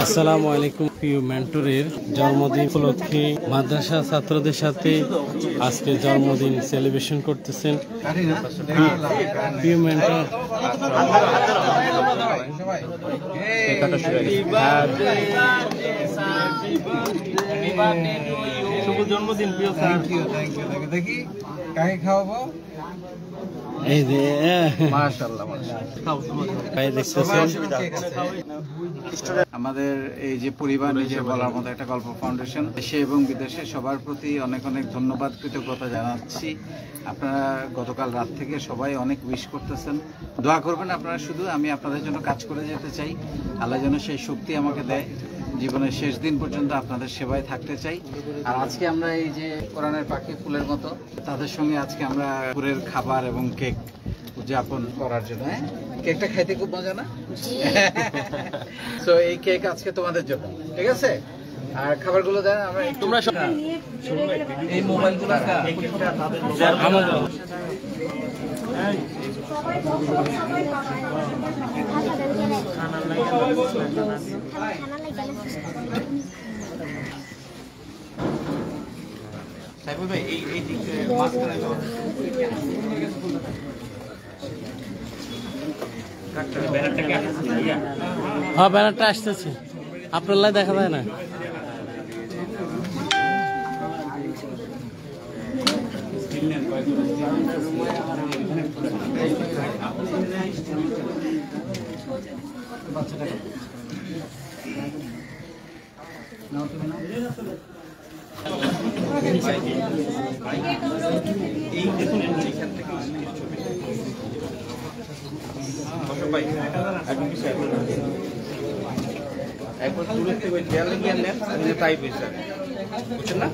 আসসালামু আলাইকুম। প্রিয় মেন্টরের জন্মদিন উপলক্ষে মাদ্রাসা ছাত্রদের সাথে আজকে জন্মদিন সেলিব্রেশন করতেছেন প্রিয় মেন্টর। শুভ জন্মদিন প্রিয় স্যার। দেখি কাকে খাওয়াবো? এই যে মাশাআল্লাহ আমাদের এই যে পরিবার নিজে বলার মতো একটা গল্প ফাউন্ডেশন, দেশে এবং বিদেশে সবার প্রতি অনেক অনেক ধন্যবাদ, কৃতজ্ঞতা জানাচ্ছি। আপনারা গতকাল রাত থেকে সবাই অনেক উইশ করতেছেন, দোয়া করবেন আপনারা। শুধু আমি আপনাদের জন্য কাজ করে যেতে চাই, আল্লাহ যেন সেই শক্তি আমাকে দেয়, জীবনের শেষ দিন পর্যন্ত আপনাদের সেবায় থাকতে চাই। আর আজকে আমরা এই যে কোরআনের পাখি ফুলের মতো তাদের সঙ্গে আজকে আমরা দুপুরের খাবার এবং কেক উদযাপন করার জন্য। কেকটা খাইতে খুব মজা না? তো এই কেক আজকে তোমাদের জন্য, ঠিক আছে? আর খাবারগুলো দেন আমরা তোমরা সব এই মোবাইলগুলো আমাদের সাইফুল ভাই এই দিকে মাঝখানে হ্যাঁ ব্যানারটা আসতেছে, আপনার দেখা যায় না। এই দেখুন এখান থেকে একবার দূরের থেকে ওই দেয়ালে গিয়ে নেন, তাই বুঝছেন না?